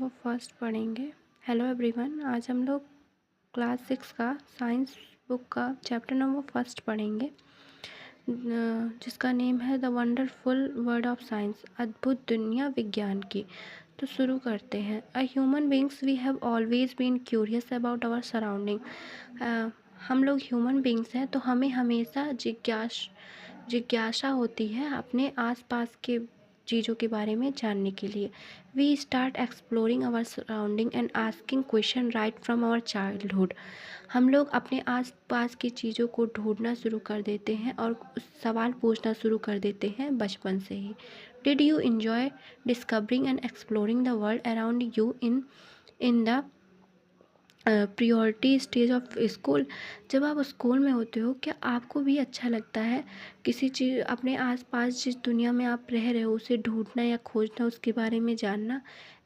Number first पढ़ेंगे। Hello everyone, आज हम लोग क्लास 6 का साइंस बुक का चैप्टर नंबर फर्स्ट पढ़ेंगे, जिसका नेम है the wonderful world of science, अद्भुत दुनिया विज्ञान की। तो शुरू करते हैं। A human beings we have always been curious about our surrounding. हम लोग ह्यूमन बींग्स हैं तो हमें हमेशा जिज्ञासा होती है अपने आसपास के चीज़ों के बारे में जानने के लिए। We start exploring our surrounding and asking question right from our childhood. हम लोग अपने आसपास की चीज़ों को ढूंढना शुरू कर देते हैं और सवाल पूछना शुरू कर देते हैं बचपन से ही। Did you enjoy discovering and exploring the world around you in the priority stage of school? जब आप स्कूल में होते हो, क्या आपको भी अच्छा लगता है किसी चीज़ अपने आसपास जिस दुनिया में आप रह रहे हो उसे ढूंढना या खोजना, उसके बारे में जानना?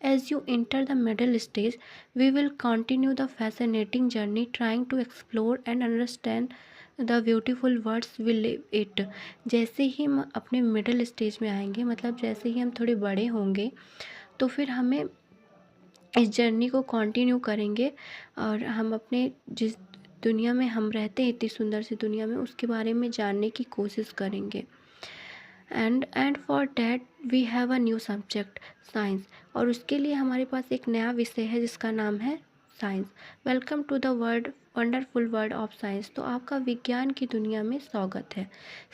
As you enter the middle stage we will continue the fascinating journey trying to explore and understand the beautiful words will live it. जैसे ही हम अपने मिडल स्टेज में आएंगे, मतलब जैसे ही हम थोड़े बड़े होंगे, तो फिर हमें इस जर्नी को कंटिन्यू करेंगे और हम अपने जिस दुनिया में हम रहते हैं, इतनी सुंदर सी दुनिया में, उसके बारे में जानने की कोशिश करेंगे। And for that we have a new subject, science. और उसके लिए हमारे पास एक नया विषय है जिसका नाम है science. Welcome to the wonderful world of science. तो आपका विज्ञान की दुनिया में स्वागत है।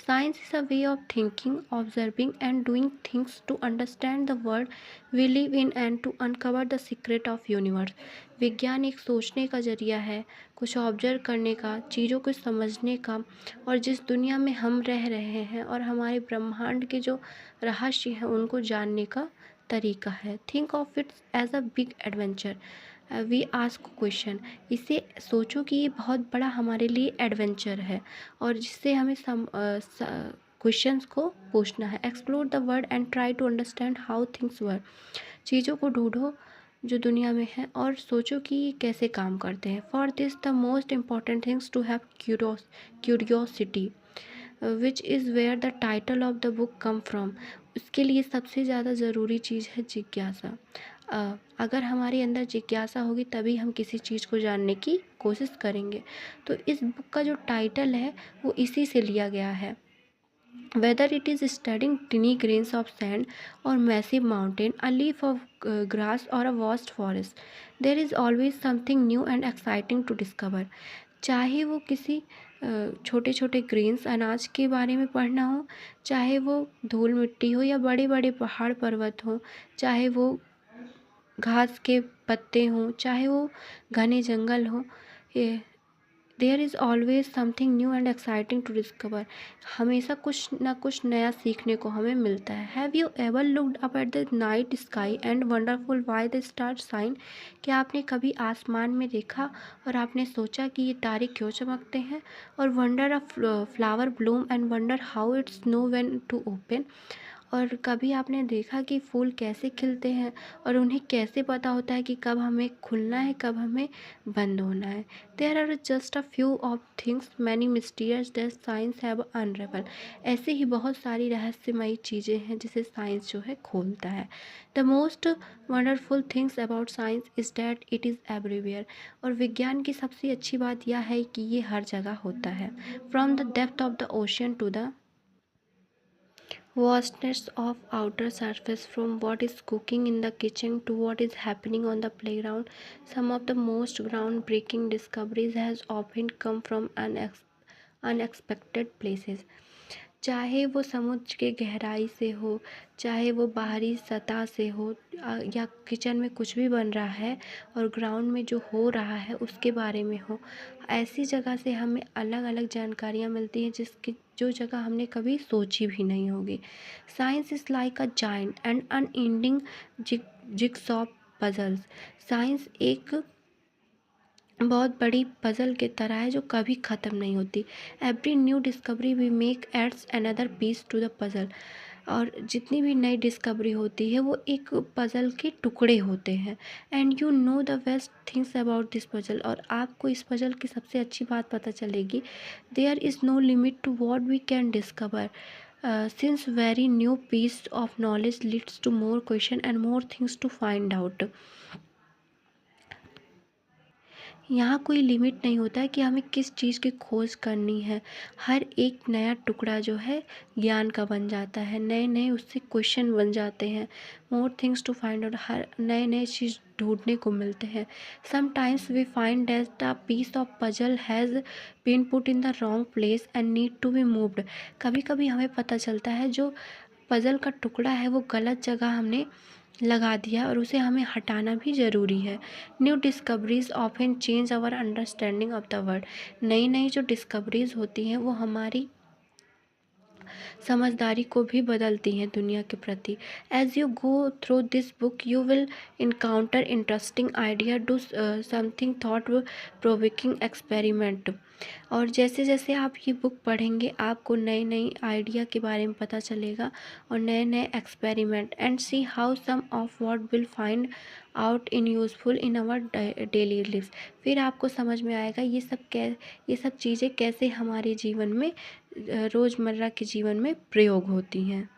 Science is a way of thinking, observing and doing things to understand the world we live in and to uncover the secret of universe. विज्ञान एक सोचने का जरिया है, कुछ ऑब्जर्व करने का, चीज़ों को समझने का, और जिस दुनिया में हम रह रहे हैं और हमारे ब्रह्मांड के जो रहस्य हैं उनको जानने का तरीका है। Think of it as a big adventure. We ask question. इसे सोचो कि ये बहुत बड़ा हमारे लिए एडवेंचर है और जिससे हमें क्वेश्चंस को पूछना है। Explore the world and try to understand how things work. चीज़ों को ढूंढो जो दुनिया में है और सोचो कि ये कैसे काम करते हैं। For this the most important things to have curiosity, which is where the title of the book come from. उसके लिए सबसे ज़्यादा ज़रूरी चीज़ है जिज्ञासा। अगर हमारे अंदर जिज्ञासा होगी तभी हम किसी चीज़ को जानने की कोशिश करेंगे। तो इस बुक का जो टाइटल है वो इसी से लिया गया है। Whether it is studying tiny grains of sand or massive mountain, a leaf of grass or a vast forest, there is always something new and exciting to discover. चाहे वो किसी छोटे छोटे ग्रेन्स अनाज के बारे में पढ़ना हो, चाहे वो धूल मिट्टी हो या बड़े बड़े पहाड़ पर्वत हो, चाहे वो घास के पत्ते हों, चाहे वो घने जंगल हो, there is always something new and exciting to discover. हमेशा कुछ ना कुछ नया सीखने को हमें मिलता है। Have you ever looked up at the night sky and wonderful why the star shine? क्या आपने कभी आसमान में देखा और आपने सोचा कि ये तारे क्यों चमकते हैं? और wonder a flower bloom and wonder how it's know when to open. और कभी आपने देखा कि फूल कैसे खिलते हैं और उन्हें कैसे पता होता है कि कब हमें खुलना है, कब हमें बंद होना है? There are just a few of things many mysterious that science have unravel. ऐसे ही बहुत सारी रहस्यमयी चीज़ें हैं जिसे साइंस जो है खोलता है। The most wonderful things about science is that it is everywhere. और विज्ञान की सबसे अच्छी बात यह है कि ये हर जगह होता है। From the depth of the ocean to the vastness of outer surface, from what is cooking in the kitchen to what is happening on the playground, some of the most groundbreaking discoveries has often come from unexpected places. चाहे वो समुद्र के गहराई से हो, चाहे वो बाहरी सतह से हो, या किचन में कुछ भी बन रहा है और ग्राउंड में जो हो रहा है उसके बारे में हो, ऐसी जगह से हमें अलग अलग जानकारियाँ मिलती हैं जिसकी जो जगह हमने कभी सोची भी नहीं होगी। Science is like a giant and unending jigsaw puzzles. Science एक बहुत बड़ी पज़ल की तरह है जो कभी ख़त्म नहीं होती। Every new discovery we make adds another piece to the puzzle. और जितनी भी नई डिस्कवरी होती है वो एक पज़ल के टुकड़े होते हैं। And you know the best things about this puzzle. और आपको इस पज़ल की सबसे अच्छी बात पता चलेगी, there is no limit to what we can discover. since very new piece of knowledge leads to more question and more things to find out. यहाँ कोई लिमिट नहीं होता है कि हमें किस चीज़ की खोज करनी है। हर एक नया टुकड़ा जो है ज्ञान का बन जाता है, नए नए उससे क्वेश्चन बन जाते हैं। More things to find out, हर नए नए चीज़ ढूंढने को मिलते हैं। Sometimes we find that a piece of puzzle has been put in the wrong place and need to be moved. कभी कभी हमें पता चलता है जो पजल का टुकड़ा है वो गलत जगह हमने लगा दिया और उसे हमें हटाना भी ज़रूरी है। New discoveries often change our understanding of the world. नई नई जो डिस्कवरीज होती हैं वो हमारी समझदारी को भी बदलती हैं दुनिया के प्रति। As you go through this book you will encounter interesting idea, do something thought provoking experiment. और जैसे जैसे आप ये बुक पढ़ेंगे आपको नई नई आइडिया के बारे में पता चलेगा और नए नए experiment, and see how some of what will find out in useful in our daily lives. फिर आपको समझ में आएगा ये सब चीज़ें कैसे हमारे जीवन में रोज़मर्रा के जीवन में प्रयोग होती हैं।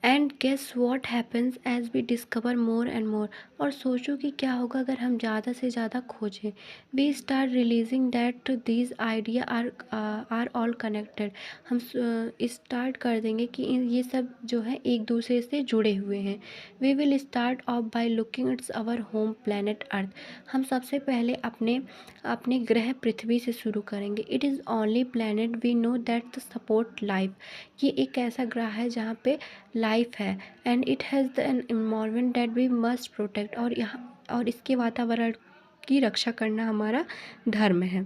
And guess what happens as we discover more and more. और सोचो कि क्या होगा अगर हम ज़्यादा से ज़्यादा खोजें। We start realising that these idea are all connected. हम स्टार्ट कर देंगे कि ये सब जो है एक दूसरे से जुड़े हुए हैं। We will start off by looking it's our home planet earth. हम सबसे पहले अपने अपने ग्रह पृथ्वी से शुरू करेंगे। It is only planet we know that support life. ये एक ऐसा ग्रह है जहाँ पे लाइफ है, and it has an environment that we must protect. और इसके वातावरण की रक्षा करना हमारा धर्म है।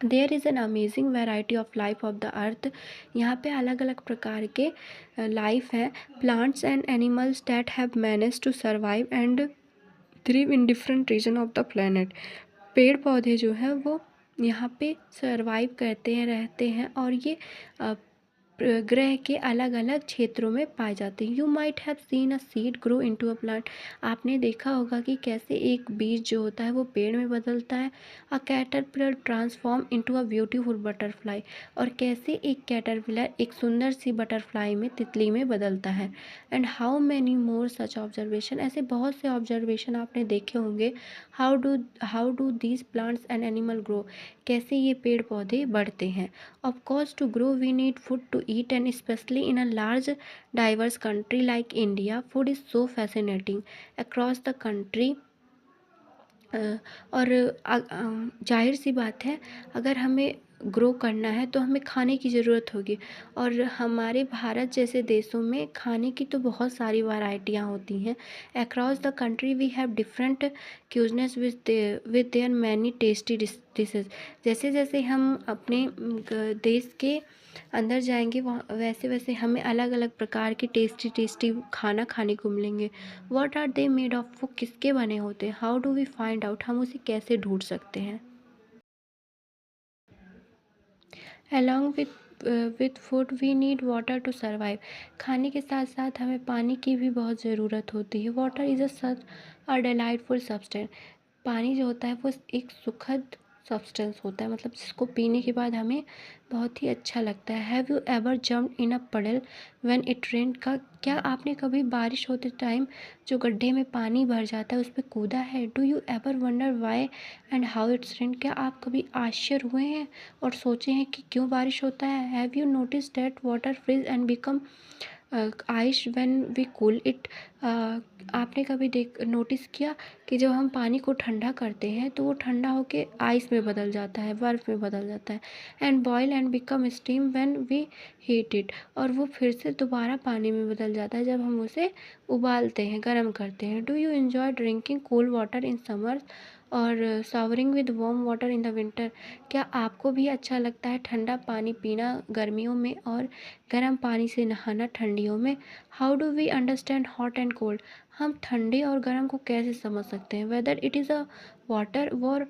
There is an amazing variety of life of the earth. यहाँ पे अलग अलग प्रकार के लाइफ हैं, plants and animals that have manage to survive and thrive in different reason of the planet. पेड़ पौधे जो हैं वो यहाँ पे सर्वाइव करते हैं, रहते हैं, और ये ग्रह के अलग अलग क्षेत्रों में पाए जाते हैं। You might have seen a seed grow into a plant. आपने देखा होगा कि कैसे एक बीज जो होता है वो पेड़ में बदलता है। A caterpillar transform into a beautiful butterfly. और कैसे एक कैटरपिलर एक सुंदर सी बटरफ्लाई में, तितली में बदलता है। And how many more such observation. ऐसे बहुत से ऑब्जर्वेशन आपने देखे होंगे। How do these plants and animal grow. कैसे ये पेड़ पौधे बढ़ते हैं। Of course, to grow, we need food to eat, and especially in a large, diverse country like India, food is so fascinating across the country. और जाहिर सी बात है अगर हमें ग्रो करना है तो हमें खाने की ज़रूरत होगी। और हमारे भारत जैसे देशों में खाने की तो बहुत सारी वैरायटियाँ होती हैं। Across the country we have different cuisines with their many tasty dishes. जैसे जैसे हम अपने देश के अंदर जाएंगे वहाँ वैसे वैसे हमें अलग अलग प्रकार के टेस्टी टेस्टी खाना खाने को मिलेंगे। What are they made of, वो किसके बने होते हैं। How do we find out, हम उसे कैसे ढूंढ सकते हैं। Along with food we need water to survive. खाने के साथ साथ हमें पानी की भी बहुत ज़रूरत होती है। Water is a such a delightful substance. पानी जो होता है वो एक सुखद सब्सटेंस होता है, मतलब जिसको पीने के बाद हमें बहुत ही अच्छा लगता है। Have you ever jump in a puddle when it rain. का क्या आपने कभी बारिश होते टाइम जो गड्ढे में पानी भर जाता है उस पर कूदा है। Do you ever wonder why and how it's rain. क्या आप कभी आश्चर्य हुए हैं और सोचे हैं कि क्यों बारिश होता है। Have you notice that water freeze and become ice when we cool it. आपने कभी नोटिस किया कि जब हम पानी को ठंडा करते हैं तो वो ठंडा होके आइस में बदल जाता है, बर्फ़ में बदल जाता है। And boil and become steam when we heat it. और वो फिर से दोबारा पानी में बदल जाता है जब हम उसे उबालते हैं, गर्म करते हैं। Do you enjoy drinking cool water in summer और showering with warm water in the winter. क्या आपको भी अच्छा लगता है ठंडा पानी पीना गर्मियों में और गर्म पानी से नहाना ठंडियों में। How do we understand hot and cold. हम ठंडे और गर्म को कैसे समझ सकते हैं। Whether it is a water or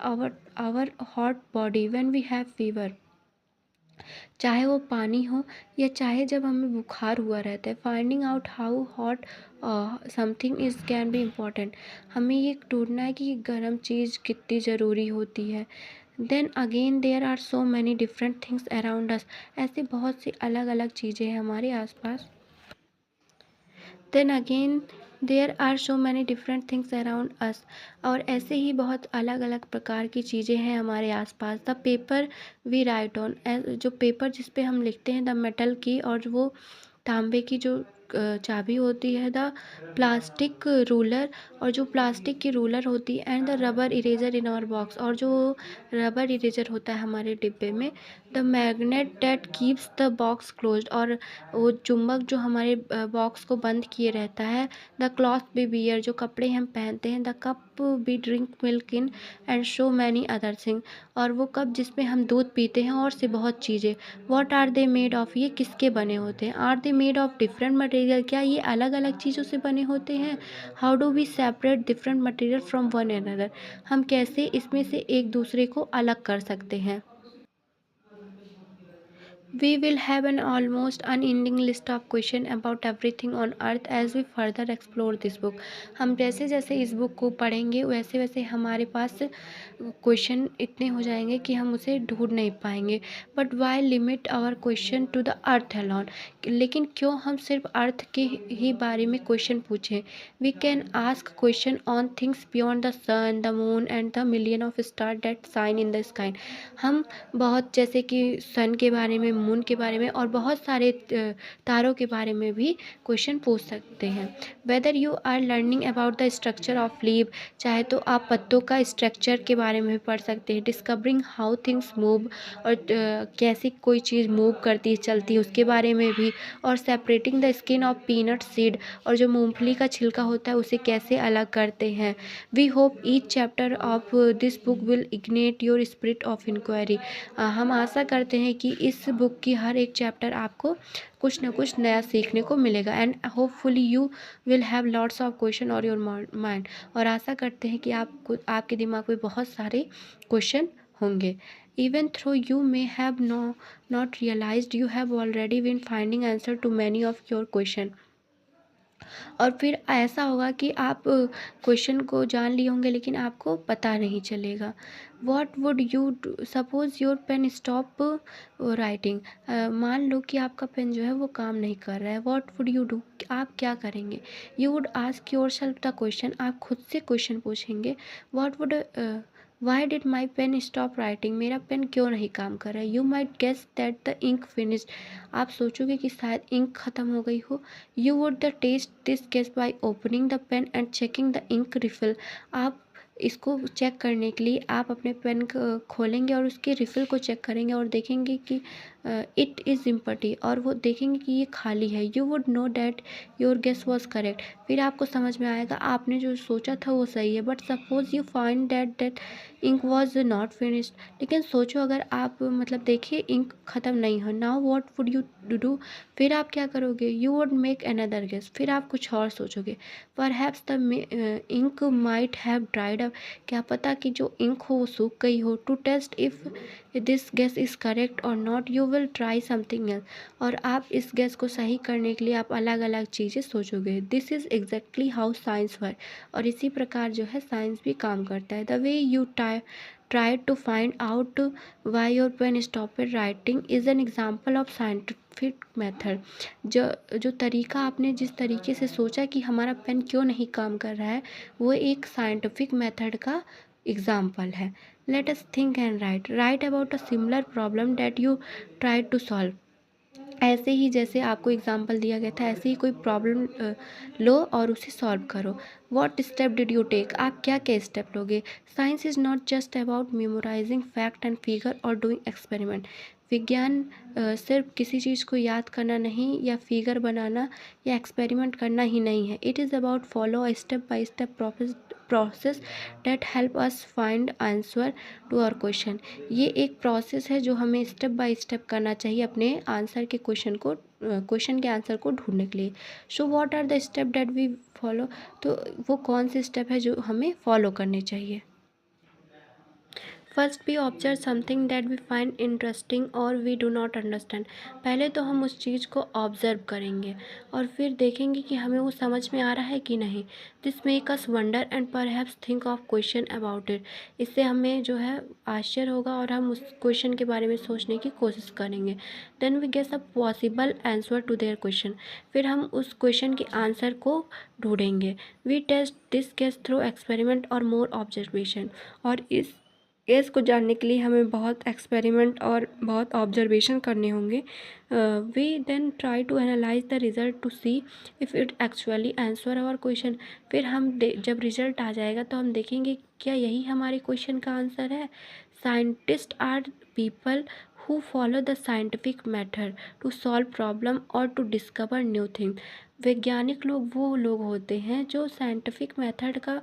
our hot body when we have fever. चाहे वो पानी हो या चाहे जब हमें बुखार हुआ रहता है। Finding out how hot something is can be important. हमें ये ढूंढना है कि गर्म चीज़ कितनी ज़रूरी होती है। Then again there are so many different things around us. ऐसे बहुत सी अलग अलग चीज़ें हैं हमारे आसपास। Then again there are so many different things around us. और ऐसे ही बहुत अलग अलग प्रकार की चीज़ें हैं हमारे आसपास। The paper we write on, जो पेपर जिस पे हम लिखते हैं, द मेटल की, और वो तांबे की जो चाबी होती है, द प्लास्टिक रूलर, और जो प्लास्टिक की रूलर होती है, and the rubber eraser in our box, और जो रबर इरेजर होता है हमारे डिब्बे में, the magnet that keeps the box closed, और वो चुंबक जो हमारे बॉक्स को बंद किए रहता है, द क्लॉथ वी वियर, जो कपड़े हम पहनते हैं, the cup we drink milk in, and so many other thing, और वो कप जिसमें हम दूध पीते हैं, और से बहुत चीज़ें। What are they made of, ये किसके बने होते हैं। Are they made of different material, क्या ये अलग अलग चीज़ों से बने होते हैं। How do we separate different material from one another, हम कैसे इसमें से एक दूसरे को अलग कर सकते हैं। We will have an almost unending list of questions about everything on earth as we further explore this book. हम जैसे जैसे इस बुक को पढ़ेंगे वैसे वैसे हमारे पास क्वेश्चन इतने हो जाएंगे कि हम उसे ढूंढ नहीं पाएंगे। But why limit our question to the earth alone, लेकिन क्यों हम सिर्फ अर्थ के ही बारे में क्वेश्चन पूछें। We can ask question on things beyond the sun, the moon, and the million of star that shine in the sky. हम बहुत, जैसे कि सन के बारे में, मून के बारे में, और बहुत सारे तारों के बारे में भी क्वेश्चन पूछ सकते हैं। Whether you are learning about the structure of leaf, चाहे तो आप पत्तों का स्ट्रक्चर के बारे में भी पढ़ सकते हैं। डिस्कवरिंग हाउ थिंग्स मूव, और कैसे कोई चीज़ मूव करती है, चलती है, उसके बारे में भी। और separating the skin of peanut seed, और जो मूंगफली का छिलका होता है उसे कैसे अलग करते हैं। We hope each chapter of this book will ignite your spirit of inquiry. हम आशा करते हैं कि इस बुक की हर एक चैप्टर आपको कुछ ना कुछ नया सीखने को मिलेगा। And hopefully you will have lots of question और योर माइंड, और आशा करते हैं कि आपको, आपके दिमाग में बहुत सारे क्वेश्चन होंगे। Even though you may have not realised you have already been finding answer to many of your question. और फिर ऐसा होगा कि आप क्वेश्चन को जान लिए होंगे लेकिन आपको पता नहीं चलेगा। What would you suppose your pen stop writing, मान लो कि आपका पेन जो है वो काम नहीं कर रहा है। वॉट वुड यू डू, आप क्या करेंगे। You would ask yourself the question, आप खुद से क्वेश्चन पूछेंगे। What would why did my pen stop writing, मेरा पेन क्यों नहीं काम कर रहा है। You might guess that the ink finished, आप सोचोगे कि शायद इंक ख़त्म हो गई हो। You would the taste this guess by opening the pen and checking the ink refill, आप इसको चेक करने के लिए आप अपने पेन को खोलेंगे और उसके रिफ़िल को चेक करेंगे और देखेंगे कि इट इज़ एम्प्टी, और वो देखेंगे कि ये खाली है। You would know that your guess was correct, फिर आपको समझ में आएगा आपने जो सोचा था वो सही है। But suppose you find that ink was not finished, लेकिन सोचो अगर आप, मतलब देखिए इंक ख़त्म नहीं हो। Now what would you do, फिर आप क्या करोगे। You would make another guess, फिर आप कुछ और सोचोगे। Perhaps the ink might have dried up, क्या पता कि जो इंक हो वो सूख गई हो। To test if this guess is correct or not you will try something else, और आप इस गेस को सही करने के लिए आप अलग अलग चीज़ें सोचोगे। This is exactly how science work, और इसी प्रकार जो है साइंस भी काम करता है। The way you try to find out why your pen stopped writing is an example of scientific method, जो तरीका आपने जिस तरीके से सोचा कि हमारा पेन क्यों नहीं काम कर रहा है वो एक साइंटिफिक मेथड का एग्जाम्पल है। Let us think and write about a similar problem that you try to solve, ऐसे ही जैसे आपको एग्जाम्पल दिया गया था ऐसे ही कोई प्रॉब्लम लो और उसे सॉल्व करो। What step did you take, आप क्या क्या स्टेप लोगे। Science is not just about memorising fact and figure or doing experiment, विज्ञान सिर्फ किसी चीज़ को याद करना नहीं या फिगर बनाना या एक्सपेरिमेंट करना ही नहीं है। It is about follow a step by step process that help us find answer to our question. ये एक प्रोसेस है जो हमें स्टेप बाय स्टेप करना चाहिए अपने आंसर के क्वेश्चन के आंसर को ढूंढने के लिए। So what are the step that we follow, तो वो कौन से स्टेप है जो हमें फॉलो करने चाहिए। First we observe something that we find interesting और वी डू नॉट अंडरस्टैंड। पहले तो हम उस चीज़ को ऑब्जर्व करेंगे और फिर देखेंगे कि हमें वो समझ में आ रहा है कि नहीं। This make us wonder and perhaps think of question about it. इससे हमें जो है आश्चर्य होगा और हम उस क्वेश्चन के बारे में सोचने की कोशिश करेंगे। Then we guess a possible answer to their question. फिर हम उस क्वेश्चन के आंसर को ढूंढेंगे। We test this guess through experiment और मोर ऑब्जर्वेशन। और इस केस को जानने के लिए हमें बहुत एक्सपेरिमेंट और बहुत ऑब्जर्वेशन करने होंगे। We then try to analyse the result to see if it actually answer our question. फिर हम जब रिज़ल्ट आ जाएगा तो हम देखेंगे क्या यही हमारे क्वेश्चन का आंसर है। Scientist are people who follow the scientific method to solve problem और टू डिस्कवर न्यू थिंग। वैज्ञानिक लोग वो लोग होते हैं जो साइंटिफिक मेथड का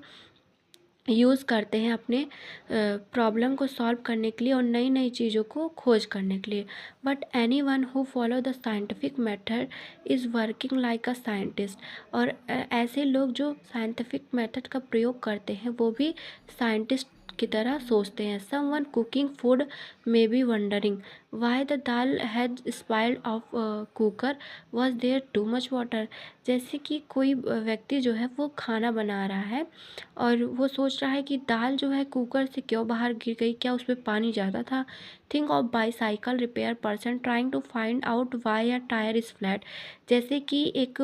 यूज़ करते हैं अपने प्रॉब्लम को सॉल्व करने के लिए और नई नई चीज़ों को खोज करने के लिए। But any one who follow the scientific method is working like a scientist. और ऐसे लोग जो साइंटिफिक मेथड का प्रयोग करते हैं वो भी साइंटिस्ट की तरह सोचते हैं। Someone cooking food may be wondering why the dal had spoiled of cooker was there too much water. जैसे कि कोई व्यक्ति जो है वो खाना बना रहा है और वो सोच रहा है कि दाल जो है कुकर से क्यों बाहर गिर गई, क्या उसमें पानी ज़्यादा था। Think of bicycle repair person trying to find out why a tyre is flat. जैसे कि एक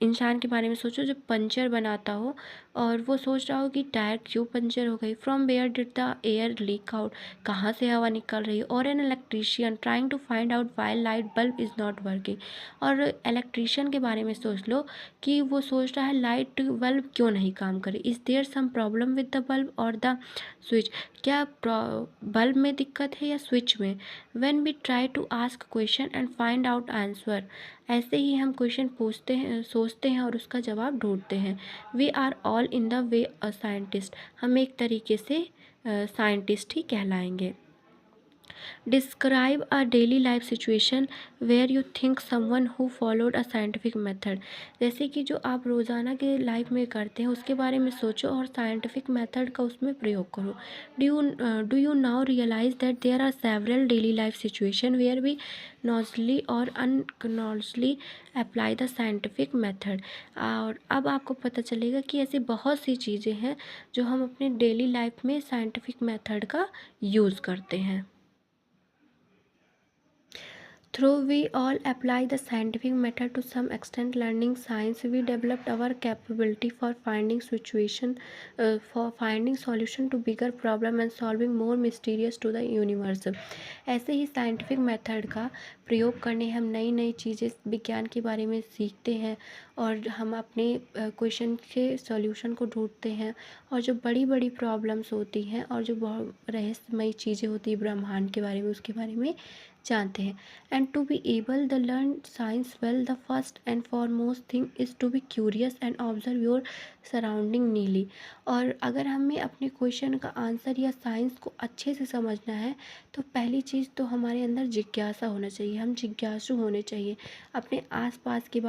इंसान के बारे में सोचो जो पंचर बनाता हो और वो सोच रहा हो कि टायर क्यों पंचर हो गई। From where did the air leak out, कहाँ से हवा निकल रही है। और an electrician trying to find out why light bulb is not working. और इलेक्ट्रीशियन के बारे में सोच लो कि वो सोच रहा है लाइट बल्ब क्यों नहीं काम करे। Is there some problem with the bulb और द स्विच, क्या बल्ब में दिक्कत है या स्विच में। When we try to ask question and find out answer, ऐसे ही हम क्वेश्चन पूछते हैं, सोचते हैं और उसका जवाब ढूंढते हैं। We are all in the way a scientist, हम एक तरीके से साइंटिस्ट ही कहलाएंगे। Describe a daily life situation where you think someone who followed a scientific method. जैसे कि जो आप रोज़ाना के लाइफ में करते हैं उसके बारे में सोचो और साइंटिफिक मेथड का उसमें प्रयोग करो। Do you now realize that there are several daily life situation where we knowingly or unknowingly apply the scientific method. और अब आपको पता चलेगा कि ऐसी बहुत सी चीज़ें हैं जो हम अपने डेली लाइफ में साइंटिफिक मेथड का यूज़ करते हैं। Though we all apply the scientific method to some extent, learning science, we developed our capability for finding solution to bigger problem and solving more mysterious to the universe. ऐसे ही scientific method का प्रयोग करने हम नई नई चीज़ें विज्ञान के बारे में सीखते हैं और हम अपने क्वेश्चन के सॉल्यूशन को ढूंढते हैं। और जो बड़ी बड़ी प्रॉब्लम्स होती हैं और जो बहुत रहस्यमयी चीज़ें होती हैं ब्रह्मांड के बारे में उसके बारे में जानते हैं। And to be able to learn science well, the first and foremost thing is to be curious and observe your surrounding नीली। और अगर हमें अपने क्वेश्चन का आंसर या साइंस को अच्छे से समझना है तो पहली चीज़ तो हमारे अंदर जिज्ञासा होना चाहिए, हम जिज्ञासु होने चाहिए। अपने आसपास के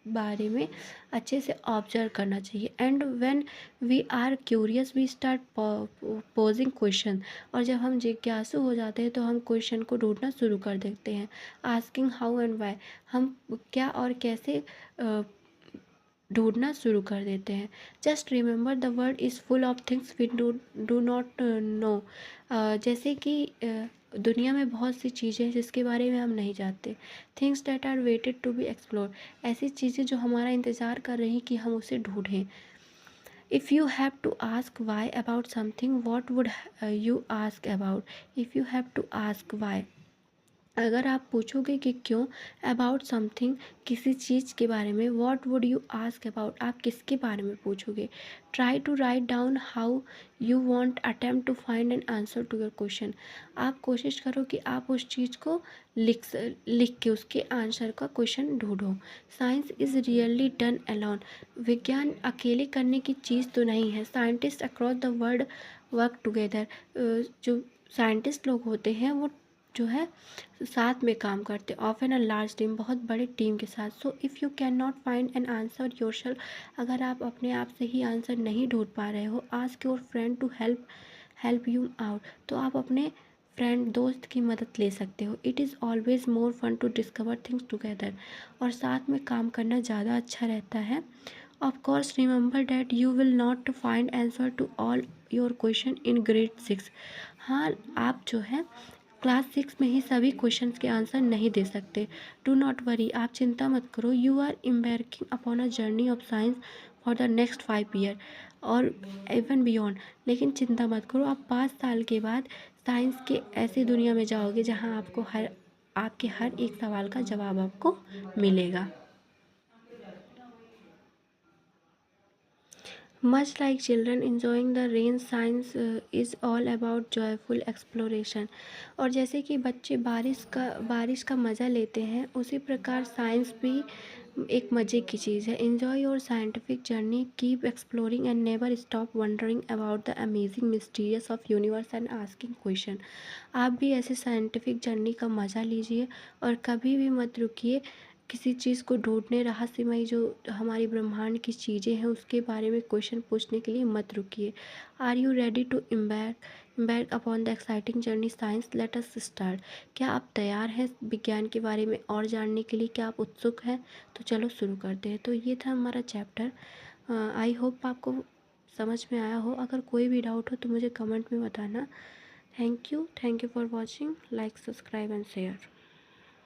बारे में अच्छे से ऑब्जर्व करना चाहिए। And when we are curious we start posing question. और जब हम जिज्ञासु हो जाते हैं तो हम क्वेश्चन को ढूंढना शुरू कर देते हैं। आस्किंग हाउ एंड वाई, हम क्या और कैसे ढूंढना शुरू कर देते हैं। Just remember the world is full of things we do not know. जैसे कि दुनिया में बहुत सी चीज़ें हैं जिसके बारे में हम नहीं जानते। Things that are waited to be explore, ऐसी चीज़ें जो हमारा इंतज़ार कर रही कि हम उसे ढूंढें। If you have to ask why about something what would you ask about. If you have to ask why, अगर आप पूछोगे कि क्यों अबाउट समथिंग, किसी चीज़ के बारे में, what would you ask about, आप किसके बारे में पूछोगे। Try to write down how you want attempt to find an answer to your question. आप कोशिश करो कि आप उस चीज़ को लिख के उसके आंसर का क्वेश्चन ढूंढो। Science is really done alone, विज्ञान अकेले करने की चीज़ तो नहीं है। Scientist across the world work together, जो साइंटिस्ट लोग होते हैं वो जो है साथ में काम करते, ऑफन अ लार्ज टीम, बहुत बड़े टीम के साथ। So if you can not find an answer yourself, अगर आप अपने आप से ही आंसर नहीं ढूंढ पा रहे हो, ask your friend to help you out, तो आप अपने फ्रेंड दोस्त की मदद ले सकते हो। It is always more fun to discover things together, और साथ में काम करना ज़्यादा अच्छा रहता है। Of course remember that you will not find answer to all your question in grade 6। हाँ, आप जो है क्लास 6 में ही सभी क्वेश्चंस के आंसर नहीं दे सकते। डू नॉट वरी, आप चिंता मत करो। You are embarking upon a journey of science for the next 5 year or even beyond. लेकिन चिंता मत करो, आप 5 साल के बाद साइंस के ऐसी दुनिया में जाओगे जहाँ आपके हर एक सवाल का जवाब आपको मिलेगा। Much like children enjoying the rain, science is all about joyful exploration। और जैसे कि बच्चे बारिश का मज़ा लेते हैं, उसी प्रकार साइंस भी एक मज़े की चीज़ है। Enjoy your scientific journey, keep exploring and never stop wondering about the amazing mysterious of universe and asking question. आप भी ऐसे साइंटिफिक जर्नी का मज़ा लीजिए और कभी भी मत रुकिए किसी चीज़ को ढूंढने, रहस्यमय जो हमारी ब्रह्मांड की चीज़ें हैं उसके बारे में क्वेश्चन पूछने के लिए मत रुकिए। Are you ready to embark upon the exciting journey science, let us start. क्या आप तैयार हैं विज्ञान के बारे में और जानने के लिए? क्या आप उत्सुक हैं? तो चलो शुरू करते हैं। तो ये था हमारा चैप्टर। आई होप आपको समझ में आया हो। अगर कोई भी डाउट हो तो मुझे कमेंट में बताना। Thank you for watching. Like, subscribe and share.